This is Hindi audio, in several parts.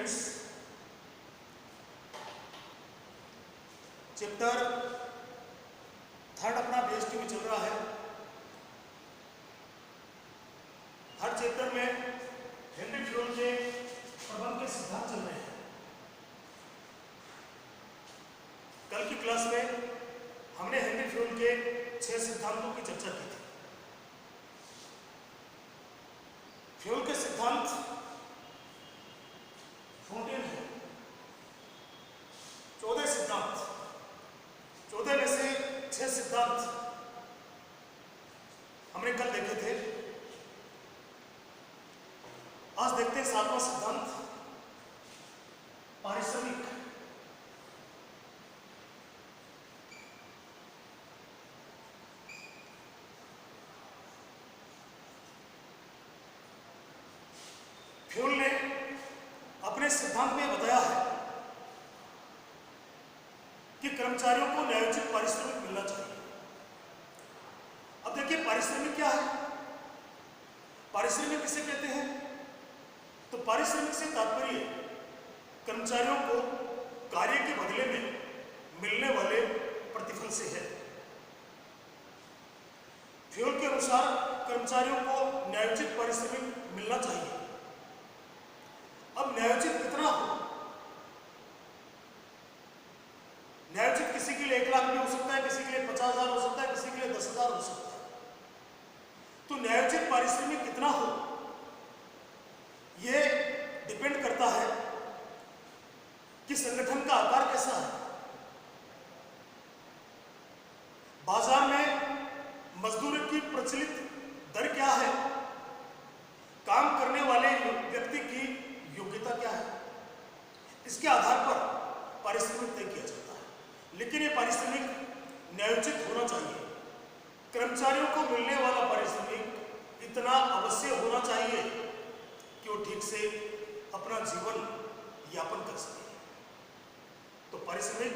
स्टूडेंट्स, चैप्टर थर्ड अपना BST में चल रहा है। हर चैप्टर में हेनरी फ्योल के प्रबंध के सिद्धांत चल रहे हैं। कल की क्लास में हमने हेनरी फ्योल के 6 सिद्धांतों की चर्चा की थी। फ्योल के सिद्धांत 14 है, 14 सिद्धांत, 14 में से 6 सिद्धांत हमने कल देखे थे। आज देखते हैं 7वां सिद्धांत, पारिश्रमिक। फ्योल ने अपने सिद्धांत में बताया है कि कर्मचारियों को न्यायोचित पारिश्रमिक मिलना चाहिए। अब देखिए पारिश्रमिक क्या है, पारिश्रमिक किसे कहते हैं? तो पारिश्रमिक से तात्पर्य कर्मचारियों को कार्य के बदले में मिलने वाले प्रतिफल से है। फ्योल के अनुसार कर्मचारियों को न्यायोचित पारिश्रमिक मिलना चाहिए। अब न्यायोचित कितना हो? न्यायोचित किसी के लिए 1 लाख भी हो सकता है, किसी के लिए 50,000 हो सकता है, किसी के लिए 10,000 हो सकता है। तो न्यायोचित पारिश्रमिक कितना हो यह डिपेंड करता है कि संगठन का आकार कैसा है। बाजार में मजदूरी की प्रचलित दर क्या है, काम करने वाले व्यक्ति की योग्यता क्या है, इसके आधार पर पारिश्रमिक तय किया जाता है। लेकिन ये पारिश्रमिक न्यायोचित होना चाहिए। कर्मचारियों को मिलने वाला पारिश्रमिक इतना अवश्य होना चाहिए कि वो ठीक से अपना जीवन यापन कर सके। तो पारिश्रमिक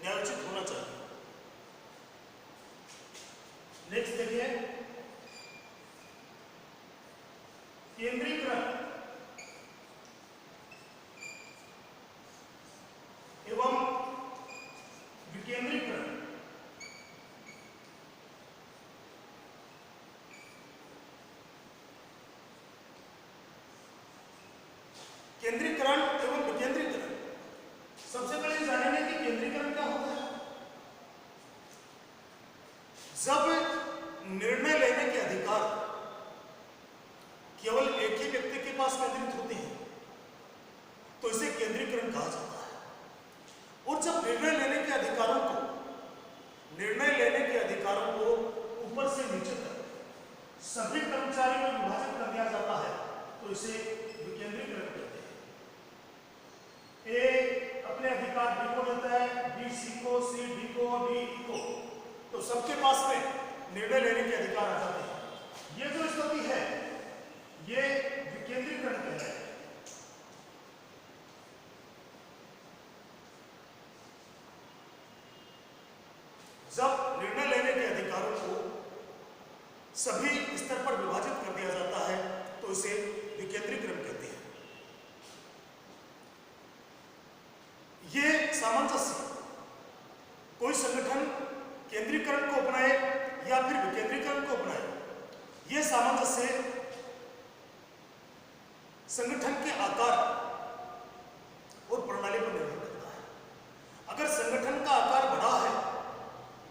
न्यायोचित होना चाहिए। नेक्स्ट देखिए, केंद्रीकरण एवं विकेंद्रीकरण। केंद्रीकरण एवं विकेंद्रीकरण, सबसे पहले जानेंगे कि केंद्रीकरण क्या होता है। जब निर्णय लेने के अधिकार केवल एक ही व्यक्ति के पास केंद्रित होते हैं तो इसे केंद्रीकरण कहा जाता है। और जब निर्णय लेने के अधिकारों को ऊपर से नीचे तक सभी कर्मचारियों में विभाजित कर दिया जाता है तो इसे विकेंद्रीकरण कहते हैं। ए अपने अधिकार बी को देता है, बी सी को, सी डी को, डी ई को, तो सबके पास में निर्णय लेने के अधिकार आ जाते हैं। ये जो स्थिति है ये विकेंद्रीकरण कहलाता है। जब निर्णय लेने के अधिकारों को सभी स्तर पर विभाजित कर दिया जाता है तो इसे विकेंद्रीकरण कहते हैं। ये सामंजस्य, कोई संगठन केंद्रीकरण को अपनाए या फिर विकेंद्रीकरण को अपनाए, ये सामंजस्य संगठन के आकार और प्रणाली पर निर्भर करता है। अगर संगठन का आकार बड़ा है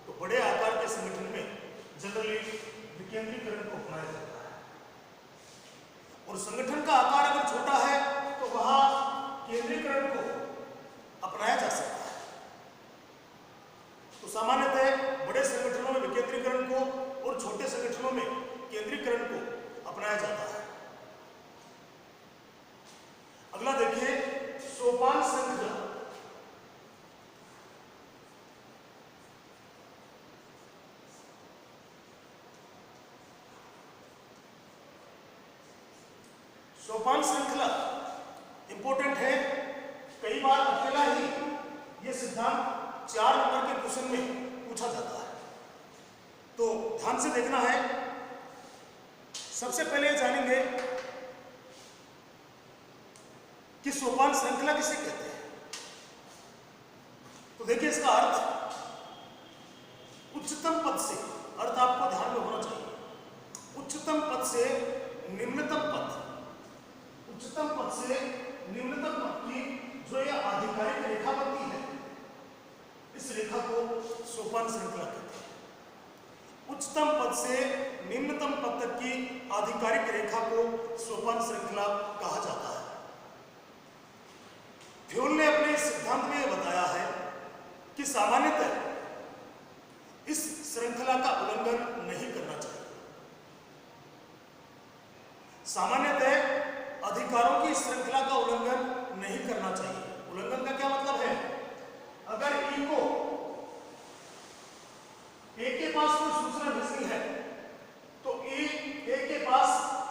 तो बड़े आकार के संगठन में जनरली विकेंद्रीकरण को अपनाया जाता है, और संगठन का आकार अगर छोटा है तो वहां केंद्रीकरण को अपनाया जा सकता है। तो सामान्यतः बड़े संगठनों में विकेंद्रीकरण को और छोटे संगठनों में केंद्रीकरण को अपनाया जाता है। अगला देखिए, सोपान श्रृंखला। सोपान श्रृंखला इंपॉर्टेंट है। कई बार अकेला ही यह सिद्धांत 4 नंबर के क्वेश्चन में पूछा जाता है, तो ध्यान से देखना है। सबसे पहले जानेंगे कि सोपान श्रृंखला किसे कहते हैं? तो देखिए इसका अर्थ उच्चतम पद से, अर्थ आपको ध्यान में होना चाहिए, उच्चतम पद से निम्नतम पद, उच्चतम पद से निम्नतम पद की जो यह आधिकारिक रेखा बनती है, इस रेखा को सोपान श्रृंखला कहते हैं। उच्चतम पद से निम्नतम पद तक की आधिकारिक रेखा को सोपान श्रृंखला कहा जाता है। फ्यूल ने अपने सिद्धांत में यह बताया है कि सामान्यतः इस श्रृंखला का उल्लंघन नहीं करना चाहिए। सामान्यतः अधिकारों की श्रृंखला का उल्लंघन नहीं करना चाहिए। उल्लंघन का क्या मतलब है? अगर ई को ए के पास कोई सूचना भेजनी है तो ए के पास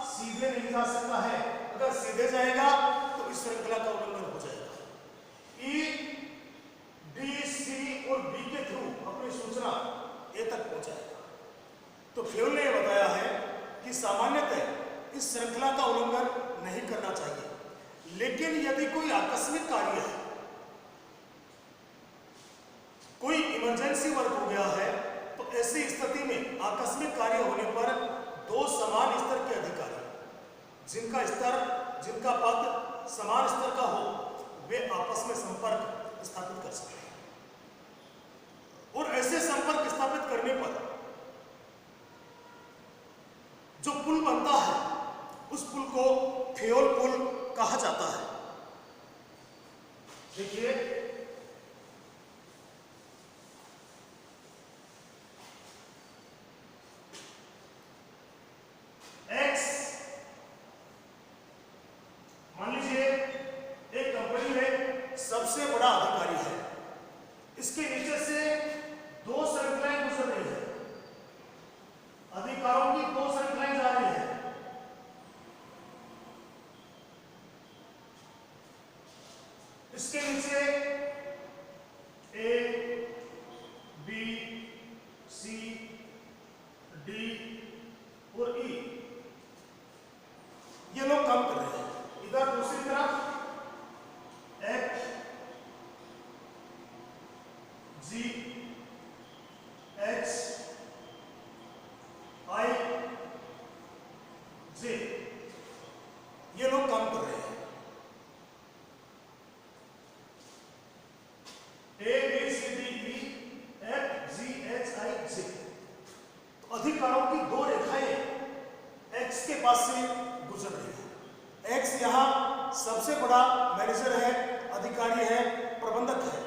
सीधे नहीं जा सकता है। अगर सीधे जाएगा तो इस श्रृंखला का उल्लंघन हो जाएगा। ई डी सी और बी के थ्रू अपनी सूचना ए तक पहुंचाएगा। तो फ्यूल ने यह बताया है कि सामान्यतः इस श्रृंखला का उल्लंघन नहीं करना चाहिए, लेकिन यदि कोई आकस्मिक कार्य है, कोई इमरजेंसी वर्क हो गया है, तो ऐसी स्थिति में आकस्मिक कार्य होने पर दो समान स्तर के अधिकारी, जिनका पद समान स्तर का हो, वे आपस में संपर्क स्थापित कर सकते हैं। और ऐसे संपर्क स्थापित करने पर जो पुल बनता है, उस पुल को फ्यूल पुल कहा जाता है। देखिए एक्स, मान लीजिए एक कंपनी में सबसे बड़ा अधिकारी है, इसके नीचे से दो श्रृंखलाएं गुजर रही है, अधिकारों की दो श्रृंखलाएं जा रही है। इसके नीचे ए, बी, सी, डी और ई, ये लोग काम कर रहे हैं। इधर दूसरी तरफ एच, जी, एच, आई, जे, ये लोग काम कर रहे हैं। ए, बी, सी, डी, ई, एफ, जी, एच, आई, जे। तो अधिकारों की दो रेखाएं एक्स के पास से गुजर रही है। एक्स यहां सबसे बड़ा मैनेजर है, अधिकारी है, प्रबंधक है।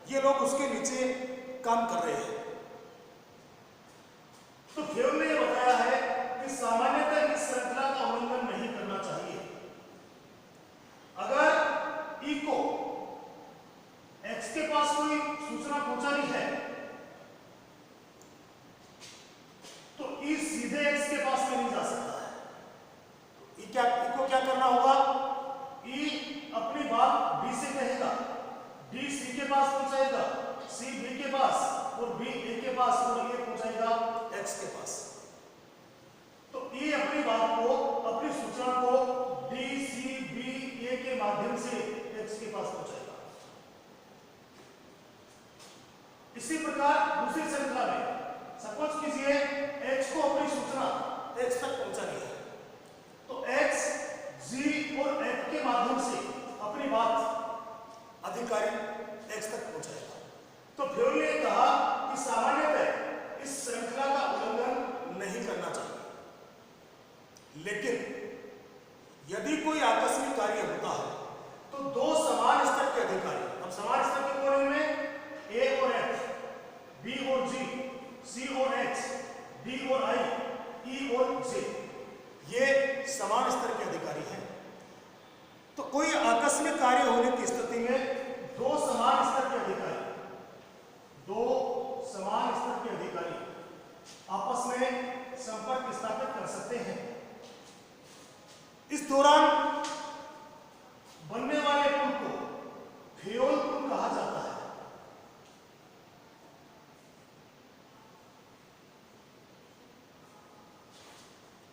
ये लोग उसके नीचे काम कर रहे हैं। तो फ्यूल ने यह बताया है कि सामान्यतः इस श्रृंखला का उल्लंघन नहीं करना चाहिए। अगर ई को एक्स के पास कोई सूचना पहुंचानी है तो ई सीधे एक्स के पास में नहीं जा सकता है। तो ई को क्या करना होगा? ई अपनी बात डी से कहेगा, डी सी के पास पहुंचाएगा, सी बी के पास, और बी ए के पास, और ए पहुंचाएगा एक्स के पास। तो ई अपनी बात को, अपनी सूचना को डी सी बी ए के माध्यम से एक्स के पास पहुंचाएगा। इसी प्रकार दूसरी श्रृंखला में सपोज कीजिए एक्स को अपनी सूचना एक्स तक पहुंचानी है, तो एक्स जी और एफ के माध्यम से अपनी बात अधिकारी एक्स तक पहुंचाएगा। तो फ्यूल ने कहा कि सामान्यतः इस श्रृंखला का उल्लंघन नहीं करना चाहिए, लेकिन यदि कोई आकस्मिक कार्य होता है तो दो समान स्तर के अधिकारी, अब समान स्तर के कौन में ए और एफ, बी और जी, सी और एच, डी और आई, ई और जे, ये समान स्तर के अधिकारी हैं। तो कोई आकस्मिक कार्य होने की स्थिति में दो समान स्तर के अधिकारी आपस में संपर्क स्थापित कर सकते हैं। इस दौरान बनने वाले पुल को फ्यूल पुल कहा जाता है।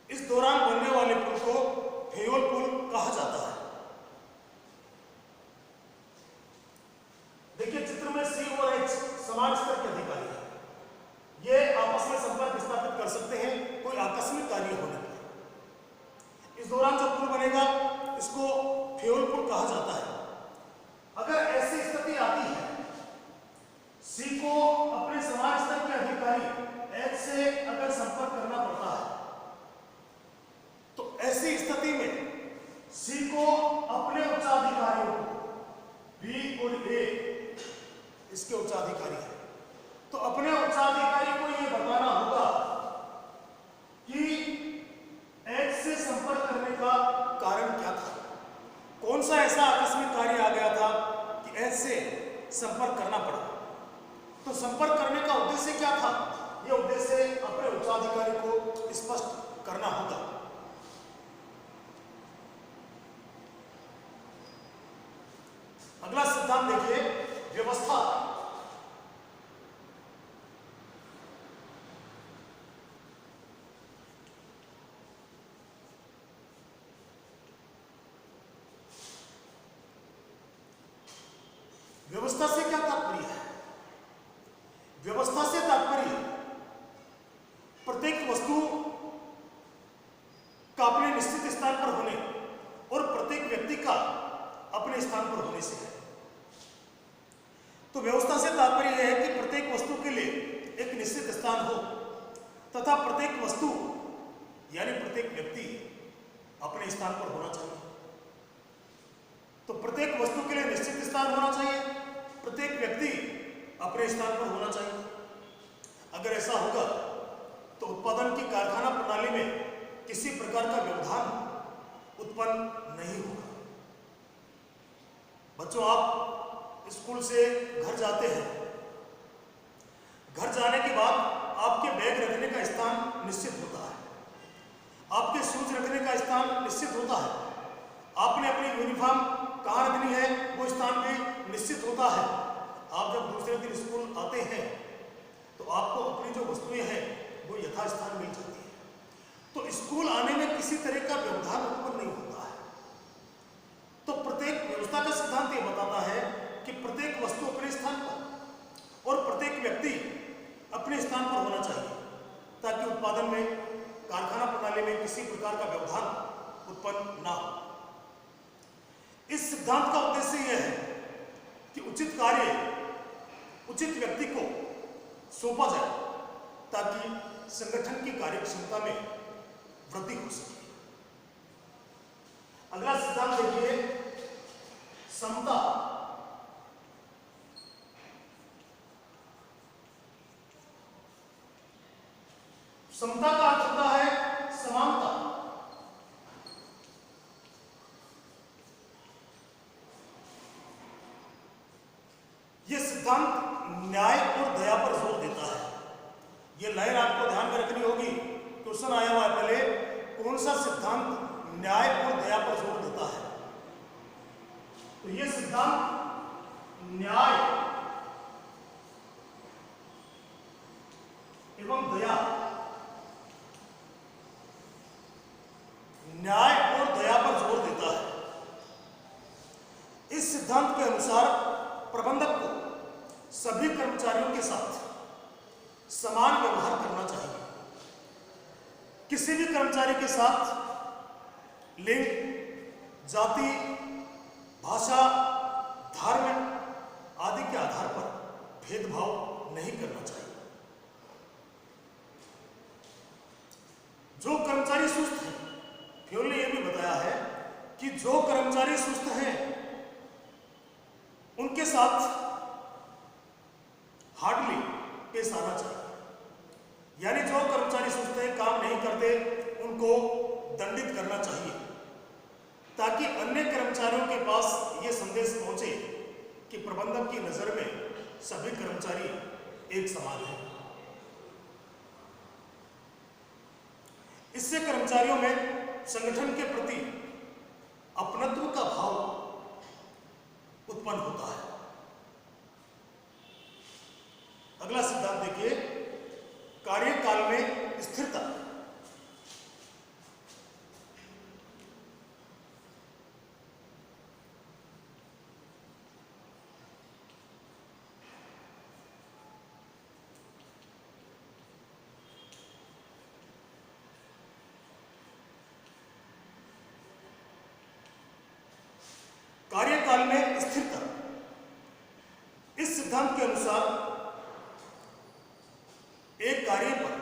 इस दौरान बनने वाले पुल को फ्यूल पुल कहा जाता है। ऐसी स्थिति में सी को अपने उच्चाधिकारियों को, बी और ए इसके उच्चाधिकारी है, तो अपने उच्चाधिकारी को यह बताना होगा कि एच से संपर्क करने का कारण क्या था। कौन सा ऐसा आकस्मिक कार्य आ गया था कि एच से संपर्क करना पड़ा। तो संपर्क करने का उद्देश्य क्या था, यह उद्देश्य अपने उच्चाधिकारी को स्पष्ट करना होगा। अगला सिद्धांत देखिए, व्यवस्था। व्यवस्था से क्या तात्पर्य है? व्यवस्था से तात्पर्य प्रत्येक वस्तु का अपने निश्चित स्थान पर होने और प्रत्येक व्यक्ति का अपने स्थान पर होने से है। तो व्यवस्था से तात्पर्य यह है कि प्रत्येक वस्तु के लिए एक निश्चित स्थान हो तथा प्रत्येक वस्तु यानी प्रत्येक व्यक्ति अपने स्थान पर होना चाहिए। तो प्रत्येक वस्तु के लिए निश्चित स्थान होना चाहिए, प्रत्येक व्यक्ति अपने स्थान पर होना चाहिए। अगर ऐसा होगा तो उत्पादन की कारखाना प्रणाली में किसी प्रकार का व्यवधान उत्पन्न नहीं होगा। बच्चों, आप स्कूल से घर जाते हैं, घर जाने के बाद आपके बैग रखने का स्थान निश्चित होता है, आपके शूज रखने का स्थान निश्चित होता है, आपने अपनी यूनिफॉर्म कहाँ रखनी है वो स्थान भी निश्चित होता है। आप जब दूसरे दिन स्कूल आते हैं तो आपको अपनी जो वस्तुएं हैं वो यथास्थान मिल जाती है। तो स्कूल आने में किसी तरह का व्यवधान उत्पन्न नहीं होता है। तो प्रत्येक व्यवस्था का सिद्धांत ये बताता है कि प्रत्येक वस्तु अपने स्थान पर और प्रत्येक व्यक्ति अपने स्थान पर होना चाहिए ताकि उत्पादन में, कारखाना प्रणाली में किसी प्रकार का व्यवधान उत्पन्न ना हो। इस सिद्धांत का उद्देश्य यह है कि उचित कार्य उचित व्यक्ति को सौंपा जाए ताकि संगठन की कार्यक्षमता में वृद्धि हो सके। अगला सिद्धांत देखिए, समता। समता का अर्थ होता है समानता। यह सिद्धांत न्याय और दया पर जोर देता है। यह लाइन आपको ध्यान में रखनी होगी, क्वेश्चन आया हुआ है पहले, कौन सा सिद्धांत न्याय और दया पर जोर देता है। तो यह सिद्धांत न्याय एवं दया, न्याय और दया पर जोर देता है। इस सिद्धांत के अनुसार प्रबंधक को सभी कर्मचारियों के साथ समान व्यवहार करना चाहिए। किसी भी कर्मचारी के साथ लिंग, जाति, भाषा, धर्म आदि के आधार पर भेदभाव नहीं करना चाहिए। जो कर्मचारी सुस्त हैं, फ्यूल ने यह भी बताया है कि जो कर्मचारी सुस्त हैं उनके साथ हार्डली पेश आना चाहिए। यानी जो कर्मचारी सुस्त हैं, काम नहीं करते, उनको दंडित करना चाहिए ताकि अन्य कर्मचारियों के पास यह संदेश पहुंचे कि प्रबंधक की नजर में सभी कर्मचारी एक समान हैं। इससे कर्मचारियों में संगठन के प्रति अपनत्व का भाव उत्पन्न होता है। अगला सिद्धांत देखिए, कार्यकाल में स्थिरता। कार्यकाल में स्थिरता। इस सिद्धांत के अनुसार एक कार्य पर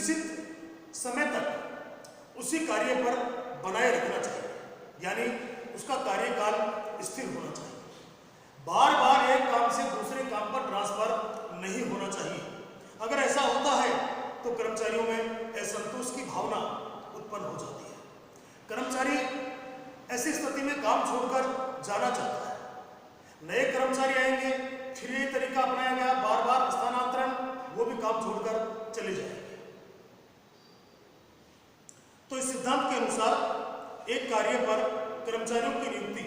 निश्चित समय तक उसी कार्य पर बनाए रखना चाहिए, यानी उसका कार्यकाल स्थिर होना चाहिए। बार बार एक काम से दूसरे काम पर ट्रांसफर नहीं होना चाहिए। अगर ऐसा होता है तो कर्मचारियों में असंतोष की भावना उत्पन्न हो जाती है। कर्मचारी ऐसी स्थिति में काम छोड़कर जाना चाहता है। नए कर्मचारी आएंगे, फिर ये तरीका अपनाया गया बार बार स्थानांतरण, वो भी काम छोड़कर चले जाएंगे। तो इस सिद्धांत के अनुसार एक कार्य पर कर्मचारियों की नियुक्ति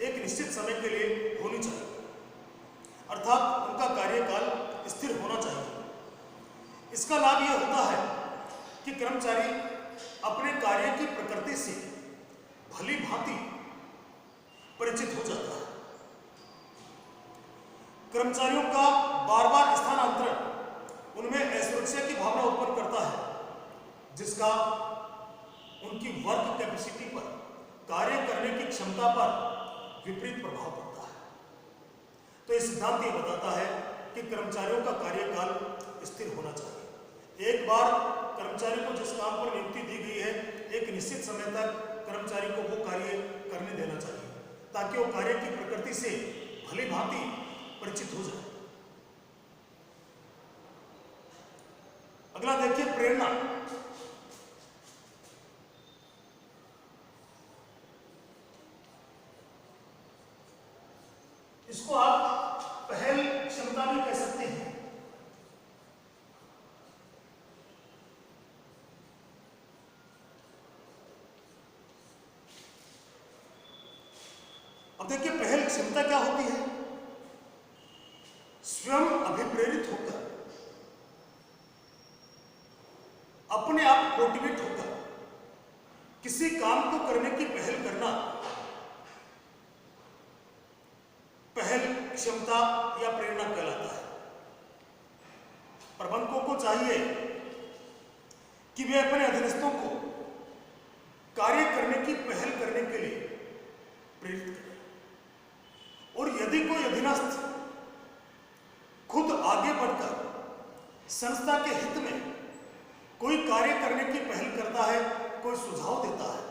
एक निश्चित समय के लिए होनी चाहिए, अर्थात उनका कार्यकाल स्थिर होना चाहिए। इसका लाभ यह होता है कि कर्मचारी अपने कार्य की प्रकृति से भली भांति परिचित हो जाता है। कर्मचारियों का बार बार स्थानांतरण उनमें असुरक्षा की भावना उत्पन्न करता है, जिसका उनकी वर्क कैपेसिटी पर, कार्य करने की क्षमता पर विपरीत प्रभाव पड़ता है। तो यह सिद्धांत ये बताता है कि कर्मचारियों का कार्यकाल स्थिर होना चाहिए। एक बार कर्मचारी को जिस काम पर नियुक्ति दी गई है, एक निश्चित समय तक कर्मचारी को वो कार्य करने देना चाहिए, ताकि वो कार्य की प्रकृति से भली भांति परिचित हो जाए। अगला देखिए, प्रेरणा। इसको आप पहल क्षमता भी कह सकते हैं। अब देखिए, पहल क्षमता क्या होती है? स्वयं अभिप्रेरित होकर, अपने आप मोटिवेट होकर किसी काम को करने की पहल करना पहल क्षमता या प्रेरणा कहलाता है। प्रबंधकों को चाहिए कि वे अपने अधीनस्थों को कार्य करने की पहल करने के लिए प्रेरित करें, और यदि कोई अधीनस्थ खुद आगे बढ़कर संस्था के हित में कोई कार्य करने की पहल करता है, कोई सुझाव देता है,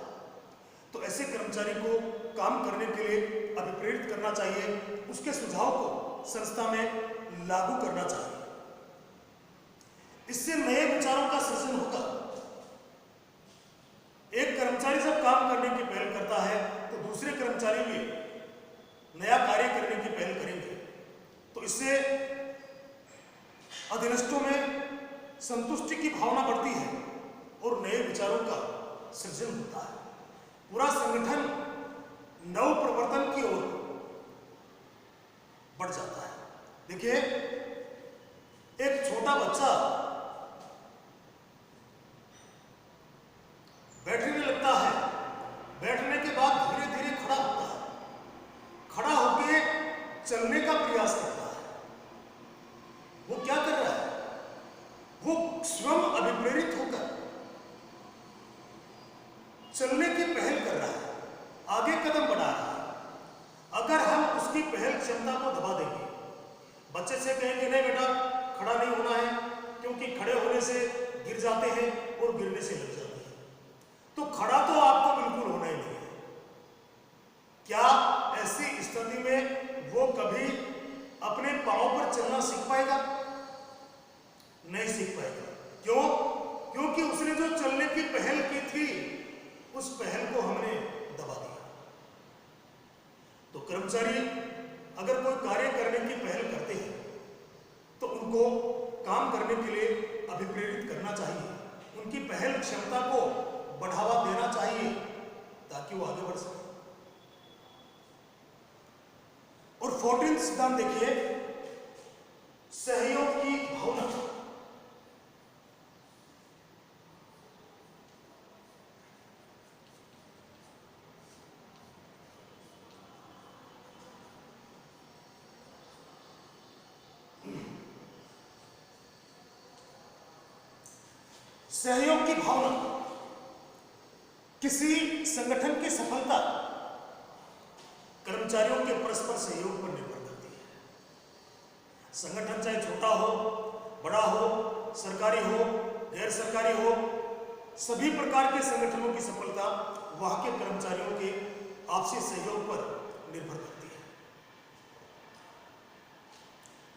तो ऐसे कर्मचारी को काम करने के लिए अभिप्रेरित करना चाहिए, उसके सुझाव को संस्था में लागू करना चाहिए। इससे नए विचारों का सृजन होगा। एक कर्मचारी जब काम करने की पहल करता है तो दूसरे कर्मचारी भी नया कार्य करने की पहल करेंगे, तो इससे अधीनस्थों में संतुष्टि की भावना बढ़ती है और नए विचारों का सृजन होता है। पूरा संगठन नव प्रवर्तन की ओर बढ़ जाता है। देखिए, एक छोटा बच्चा बैठने लगता है, बैठने के बाद धीरे धीरे खड़ा होता है, खड़ा होकर चलने का प्रयास करता है। वो क्या कर रहा है? वो स्वयं अभिप्रेरित होकर चलने की पहल कर रहा है, आगे कदम बढ़ा रहा है। अगर हम उसकी पहल क्षमता को दबा देंगे, बच्चे से कहेंगे नहीं बेटा खड़ा नहीं होना है, क्योंकि खड़े होने से गिर जाते हैं और गिरने से लग जाते हैं, तो खड़ा तो आपको बिल्कुल होना ही नहीं है। क्या ऐसी स्थिति में वो कभी अपने पांव पर चलना सीख पाएगा? नहीं सीख पाएगा। क्यों? क्योंकि उसने जो चलने की पहल की थी, उस पहल को हमने दबा दिया। तो कर्मचारी अगर कोई कार्य करने की पहल करते हैं तो उनको काम करने के लिए अभिप्रेरित करना चाहिए, उनकी पहल क्षमता को बढ़ावा देना चाहिए ताकि वो आगे बढ़ सके। और 14 सिद्धांत देखिए, सहयोग की भावना। सहयोग की भावना किसी संगठन की सफलता कर्मचारियों के परस्पर सहयोग पर निर्भर करती है। संगठन चाहे छोटा हो, बड़ा हो, सरकारी हो, गैर सरकारी हो, सभी प्रकार के संगठनों की सफलता वहां के कर्मचारियों के आपसी सहयोग पर निर्भर करती है।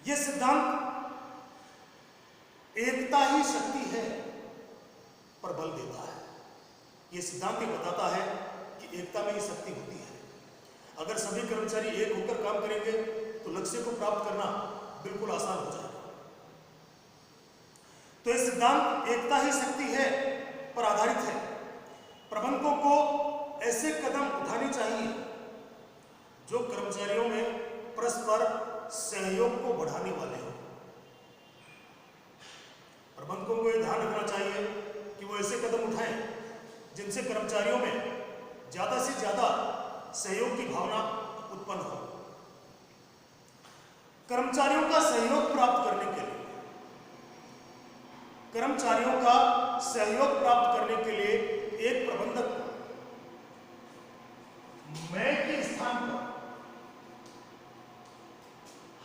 यह सिद्धांत एकता ही शक्ति है पर बल देता है। यह सिद्धांत ये बताता है कि एकता में ही शक्ति होती है। अगर सभी कर्मचारी एक होकर काम करेंगे तो लक्ष्य को प्राप्त करना बिल्कुल आसान हो जाएगा। तो यह सिद्धांत एकता ही शक्ति है पर आधारित है। प्रबंधकों को ऐसे कदम उठाने चाहिए जो कर्मचारियों में परस्पर सहयोग को बढ़ाने वाले हों। प्रबंधकों को यह ध्यान रखना चाहिए कि वो ऐसे कदम उठाएं जिनसे कर्मचारियों में ज्यादा से ज्यादा सहयोग की भावना उत्पन्न हो। कर्मचारियों का सहयोग प्राप्त करने के लिए एक प्रबंधक को मैं के स्थान पर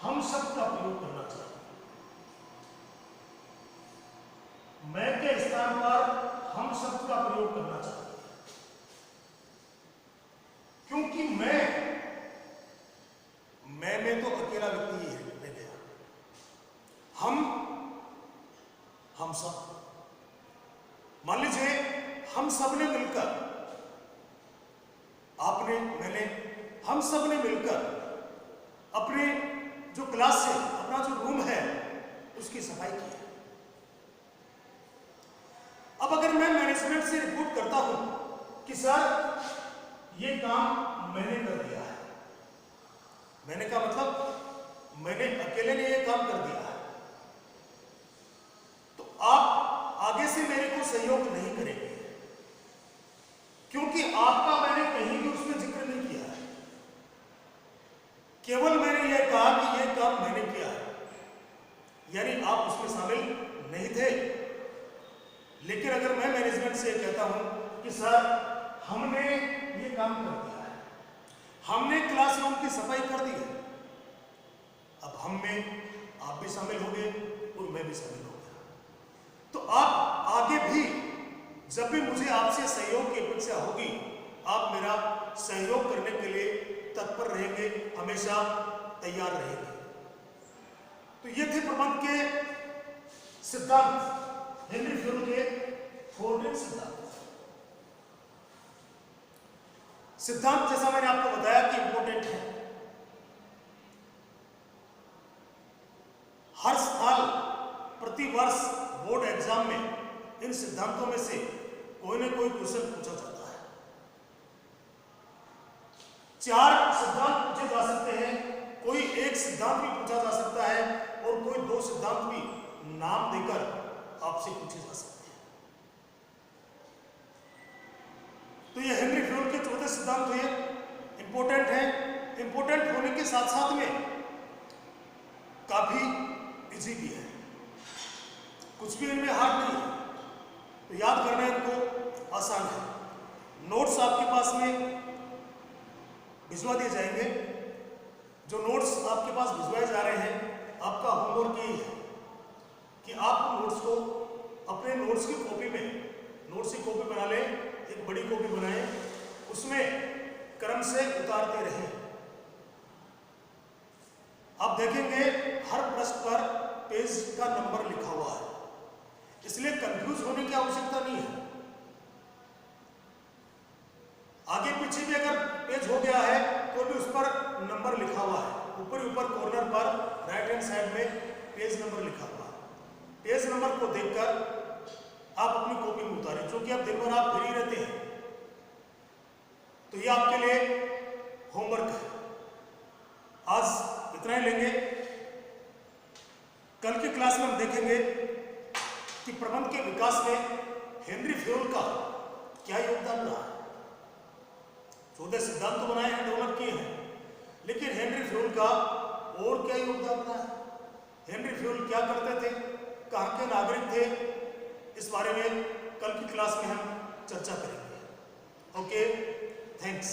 हम सब का प्रयोग करना चाहिए। मैं के स्थान पर हम सब का प्रयोग करना चाहिए, क्योंकि मैं में तो अकेला व्यक्ति ही रह गया। हम सब, मान लीजिए हम सब ने मिलकर, आपने, मैंने, हम सब ने मिलकर अपने जो क्लास है, अपना जो रूम है, उसकी सफाई की है। अब अगर मैं मैनेजमेंट से रिपोर्ट करता हूं कि सर ये काम मैंने कर दिया है, मैंने का मतलब मैंने अकेले ने ये काम कर दिया है, तो आप आगे से मेरे को सहयोग नहीं करेंगे, क्योंकि आपका मैंने कहीं भी उसमें जिक्र नहीं किया है। केवल मैंने ये कहा कि ये काम मैंने किया है, यानी आप उसमें शामिल नहीं थे। लेकिन अगर मैं मैनेजमेंट से कहता हूं कि सर हमने ये काम कर दिया है, हमने क्लासरूम की सफाई कर दी है, अब हम में आप भी शामिल हो गए और मैं भी शामिल हो गया, तो आप आगे भी जब भी मुझे आपसे सहयोग की अपेक्षा होगी, आप मेरा सहयोग करने के लिए तत्पर रहेंगे, हमेशा तैयार रहेंगे। तो ये थे प्रबंध के सिद्धांत, हेनरी फ्योल के 4 सिद्धांत। जैसा मैंने आपको बताया कि इंपॉर्टेंट है। हर साल प्रति वर्ष बोर्ड एग्जाम में इन सिद्धांतों में से कोई ना कोई क्वेश्चन पूछा जाता है। 4 सिद्धांत पूछे जा सकते हैं, कोई एक सिद्धांत भी पूछा जा सकता है और कोई 2 सिद्धांत भी नाम देकर आपसे पूछे जा सकते हैं। तो ये हेनरी फ्योल के 14 सिद्धांत हुए, इंपॉर्टेंट है। इंपॉर्टेंट होने के साथ साथ में काफी इजी भी है, कुछ भी इनमें हार्ड नहीं है, तो याद करना इनको आसान है। नोट्स आपके पास में भिजवा दिए जाएंगे। जो नोट्स आपके पास भिजवाए जा रहे हैं, आपका होमवर्क यही है कि आप नोट्स को अपने नोट्स की कॉपी में, नोट्स की कॉपी बना लें, एक बड़ी कॉपी बनाएं, उसमें क्रम से उतारते रहें। आप देखेंगे हर प्रश्न पर पेज का नंबर लिखा हुआ है, इसलिए कंफ्यूज होने की आवश्यकता नहीं है। आगे पीछे भी अगर पेज हो गया है तो भी उस पर नंबर लिखा हुआ है, ऊपर कॉर्नर पर राइट हैंड साइड में पेज नंबर लिखा हुआ है। पेज नंबर को देखकर आप अपनी कॉपी में उतारें, क्योंकि आप दिन भर आप फ्री रहते हैं, तो ये आपके लिए होमवर्क है। आज इतना ही लेंगे। कल की क्लास में हम देखेंगे कि प्रबंध के विकास में हेनरी फ्योल का क्या योगदान रहा है। 14 सिद्धांत तो बनाए हैं, डेवलप किए हैं, लेकिन हेनरी फ्योल का और क्या योगदान रहा है। हेनरी फ्योल क्या करते थे, कहाँ के नागरिक थे, इस बारे में कल की क्लास में हम चर्चा करेंगे। Okay, thanks.